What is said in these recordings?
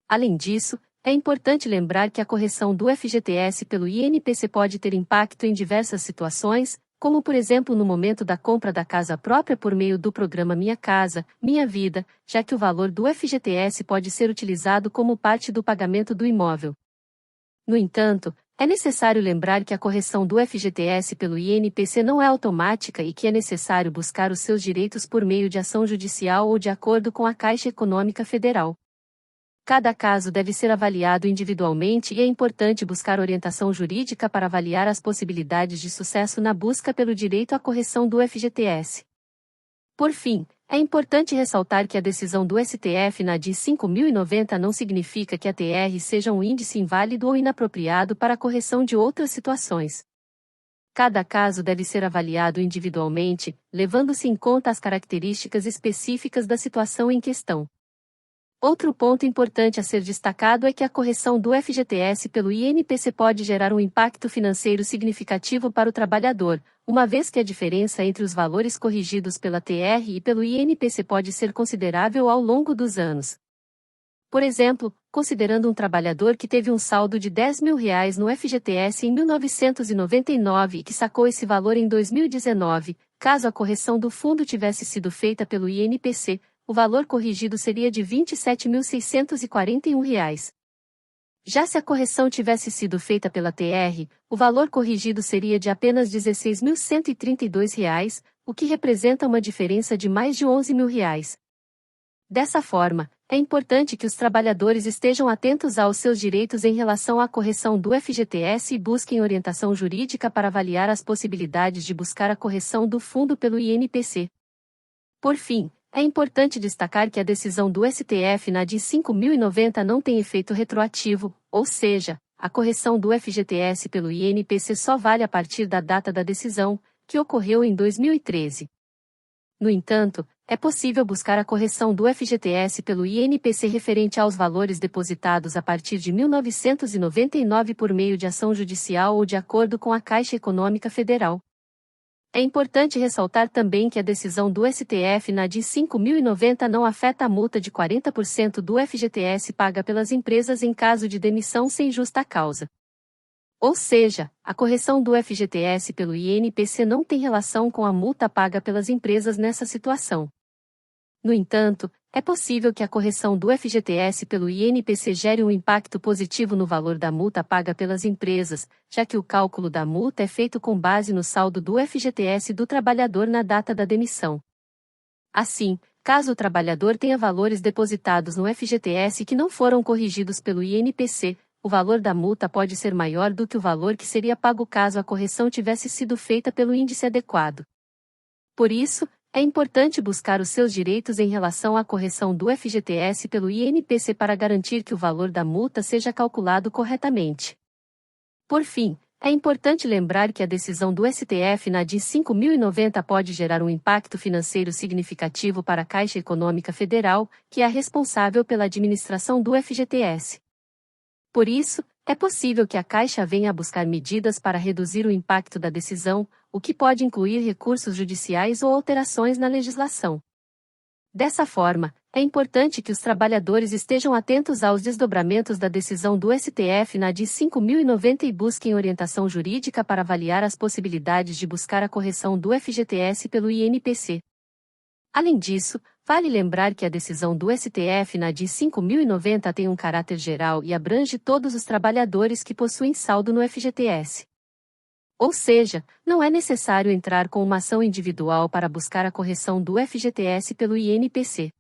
Além disso, é importante lembrar que a correção do FGTS pelo INPC pode ter impacto em diversas situações, como por exemplo no momento da compra da casa própria por meio do programa Minha Casa, Minha Vida, já que o valor do FGTS pode ser utilizado como parte do pagamento do imóvel. No entanto, é necessário lembrar que a correção do FGTS pelo INPC não é automática e que é necessário buscar os seus direitos por meio de ação judicial ou de acordo com a Caixa Econômica Federal. Cada caso deve ser avaliado individualmente e é importante buscar orientação jurídica para avaliar as possibilidades de sucesso na busca pelo direito à correção do FGTS. Por fim, é importante ressaltar que a decisão do STF na DI 5090 não significa que a TR seja um índice inválido ou inapropriado para a correção de outras situações. Cada caso deve ser avaliado individualmente, levando-se em conta as características específicas da situação em questão. Outro ponto importante a ser destacado é que a correção do FGTS pelo INPC pode gerar um impacto financeiro significativo para o trabalhador, uma vez que a diferença entre os valores corrigidos pela TR e pelo INPC pode ser considerável ao longo dos anos. Por exemplo, considerando um trabalhador que teve um saldo de R$ 10.000 no FGTS em 1999 e que sacou esse valor em 2019, caso a correção do fundo tivesse sido feita pelo INPC, o valor corrigido seria de R$ 27.641. Já se a correção tivesse sido feita pela TR, o valor corrigido seria de apenas R$ 16.132, o que representa uma diferença de mais de R$ 11.000. Dessa forma, é importante que os trabalhadores estejam atentos aos seus direitos em relação à correção do FGTS e busquem orientação jurídica para avaliar as possibilidades de buscar a correção do fundo pelo INPC. Por fim, é importante destacar que a decisão do STF na DI 5090 não tem efeito retroativo, ou seja, a correção do FGTS pelo INPC só vale a partir da data da decisão, que ocorreu em 2013. No entanto, é possível buscar a correção do FGTS pelo INPC referente aos valores depositados a partir de 1999 por meio de ação judicial ou de acordo com a Caixa Econômica Federal. É importante ressaltar também que a decisão do STF na DI 5090 não afeta a multa de 40% do FGTS paga pelas empresas em caso de demissão sem justa causa. Ou seja, a correção do FGTS pelo INPC não tem relação com a multa paga pelas empresas nessa situação. No entanto, é possível que a correção do FGTS pelo INPC gere um impacto positivo no valor da multa paga pelas empresas, já que o cálculo da multa é feito com base no saldo do FGTS do trabalhador na data da demissão. Assim, caso o trabalhador tenha valores depositados no FGTS que não foram corrigidos pelo INPC, o valor da multa pode ser maior do que o valor que seria pago caso a correção tivesse sido feita pelo índice adequado. Por isso, é importante buscar os seus direitos em relação à correção do FGTS pelo INPC para garantir que o valor da multa seja calculado corretamente. Por fim, é importante lembrar que a decisão do STF na DI 5090 pode gerar um impacto financeiro significativo para a Caixa Econômica Federal, que é a responsável pela administração do FGTS. Por isso, é possível que a Caixa venha a buscar medidas para reduzir o impacto da decisão, o que pode incluir recursos judiciais ou alterações na legislação. Dessa forma, é importante que os trabalhadores estejam atentos aos desdobramentos da decisão do STF na DI 5090 e busquem orientação jurídica para avaliar as possibilidades de buscar a correção do FGTS pelo INPC. Além disso, vale lembrar que a decisão do STF na DI 5090 tem um caráter geral e abrange todos os trabalhadores que possuem saldo no FGTS. Ou seja, não é necessário entrar com uma ação individual para buscar a correção do FGTS pelo INPC.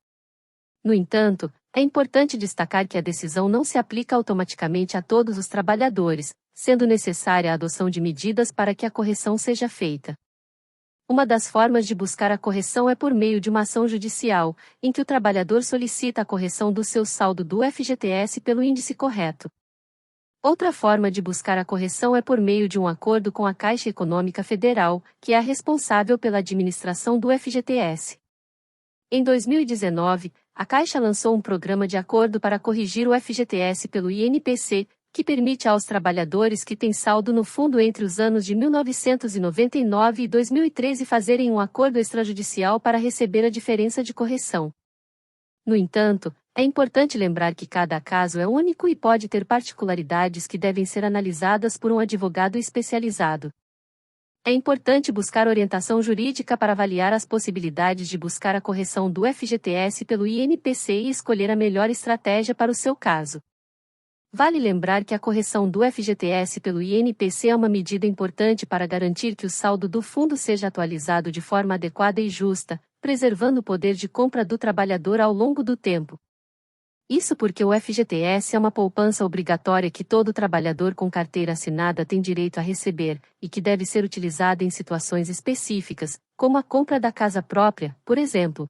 No entanto, é importante destacar que a decisão não se aplica automaticamente a todos os trabalhadores, sendo necessária a adoção de medidas para que a correção seja feita. Uma das formas de buscar a correção é por meio de uma ação judicial, em que o trabalhador solicita a correção do seu saldo do FGTS pelo índice correto. Outra forma de buscar a correção é por meio de um acordo com a Caixa Econômica Federal, que é a responsável pela administração do FGTS. Em 2019, a Caixa lançou um programa de acordo para corrigir o FGTS pelo INPC, que permite aos trabalhadores que têm saldo no fundo entre os anos de 1999 e 2013 fazerem um acordo extrajudicial para receber a diferença de correção. No entanto, É importante lembrar que cada caso é único e pode ter particularidades que devem ser analisadas por um advogado especializado. É importante buscar orientação jurídica para avaliar as possibilidades de buscar a correção do FGTS pelo INPC e escolher a melhor estratégia para o seu caso. Vale lembrar que a correção do FGTS pelo INPC é uma medida importante para garantir que o saldo do fundo seja atualizado de forma adequada e justa, preservando o poder de compra do trabalhador ao longo do tempo. Isso porque o FGTS é uma poupança obrigatória que todo trabalhador com carteira assinada tem direito a receber, e que deve ser utilizada em situações específicas, como a compra da casa própria, por exemplo.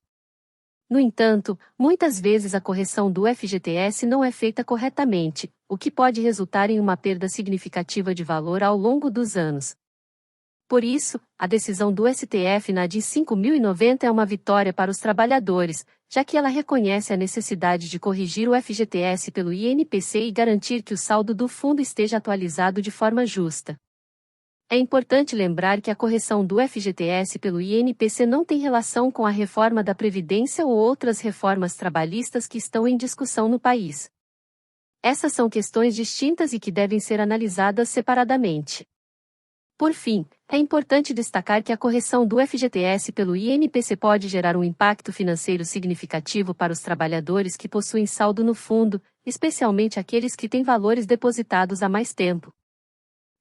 No entanto, muitas vezes a correção do FGTS não é feita corretamente, o que pode resultar em uma perda significativa de valor ao longo dos anos. Por isso, a decisão do STF na DI 5.090 é uma vitória para os trabalhadores, já que ela reconhece a necessidade de corrigir o FGTS pelo INPC e garantir que o saldo do fundo esteja atualizado de forma justa. É importante lembrar que a correção do FGTS pelo INPC não tem relação com a reforma da Previdência ou outras reformas trabalhistas que estão em discussão no país. Essas são questões distintas e que devem ser analisadas separadamente. Por fim, é importante destacar que a correção do FGTS pelo INPC pode gerar um impacto financeiro significativo para os trabalhadores que possuem saldo no fundo, especialmente aqueles que têm valores depositados há mais tempo.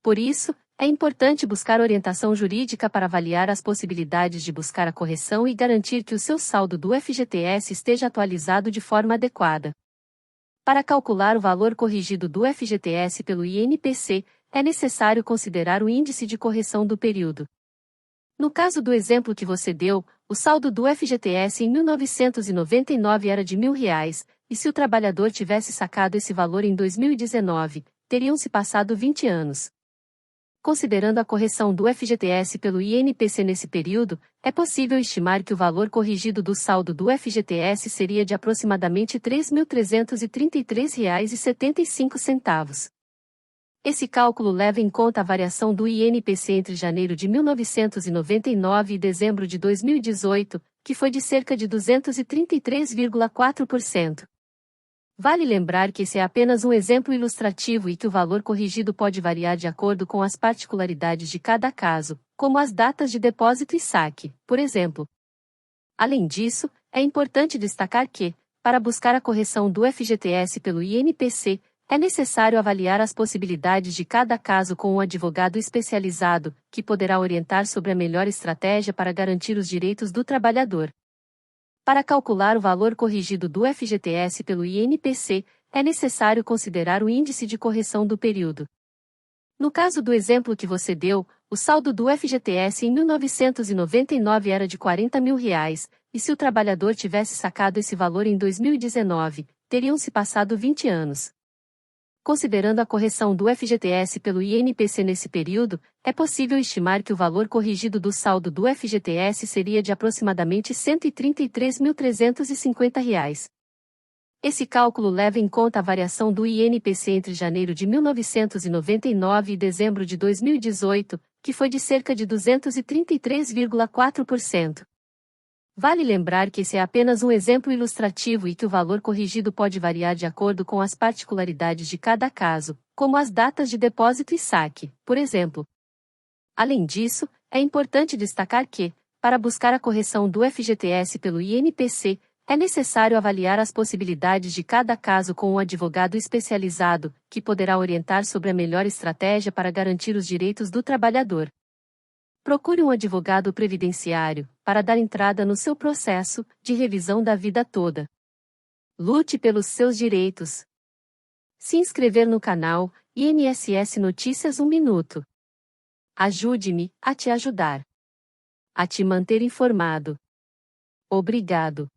Por isso, é importante buscar orientação jurídica para avaliar as possibilidades de buscar a correção e garantir que o seu saldo do FGTS esteja atualizado de forma adequada. Para calcular o valor corrigido do FGTS pelo INPC, é necessário considerar o índice de correção do período. No caso do exemplo que você deu, o saldo do FGTS em 1999 era de R$ 1.000, e se o trabalhador tivesse sacado esse valor em 2019, teriam-se passado 20 anos. Considerando a correção do FGTS pelo INPC nesse período, é possível estimar que o valor corrigido do saldo do FGTS seria de aproximadamente R$ 3.333,75. Esse cálculo leva em conta a variação do INPC entre janeiro de 1999 e dezembro de 2018, que foi de cerca de 233,4%. Vale lembrar que esse é apenas um exemplo ilustrativo e que o valor corrigido pode variar de acordo com as particularidades de cada caso, como as datas de depósito e saque, por exemplo. Além disso, é importante destacar que, para buscar a correção do FGTS pelo INPC, é necessário avaliar as possibilidades de cada caso com um advogado especializado, que poderá orientar sobre a melhor estratégia para garantir os direitos do trabalhador. Para calcular o valor corrigido do FGTS pelo INPC, é necessário considerar o índice de correção do período. No caso do exemplo que você deu, o saldo do FGTS em 1999 era de R$ 40.000, e se o trabalhador tivesse sacado esse valor em 2019, teriam-se passado 20 anos. Considerando a correção do FGTS pelo INPC nesse período, é possível estimar que o valor corrigido do saldo do FGTS seria de aproximadamente R$ 133.350. Esse cálculo leva em conta a variação do INPC entre janeiro de 1999 e dezembro de 2018, que foi de cerca de 233,4%. Vale lembrar que esse é apenas um exemplo ilustrativo e que o valor corrigido pode variar de acordo com as particularidades de cada caso, como as datas de depósito e saque, por exemplo. Além disso, é importante destacar que, para buscar a correção do FGTS pelo INPC, é necessário avaliar as possibilidades de cada caso com um advogado especializado, que poderá orientar sobre a melhor estratégia para garantir os direitos do trabalhador. Procure um advogado previdenciário, para dar entrada no seu processo de revisão da vida toda. Lute pelos seus direitos. Se inscrever no canal INSS Notícias 1 Minuto. Ajude-me a te ajudar. A te manter informado. Obrigado.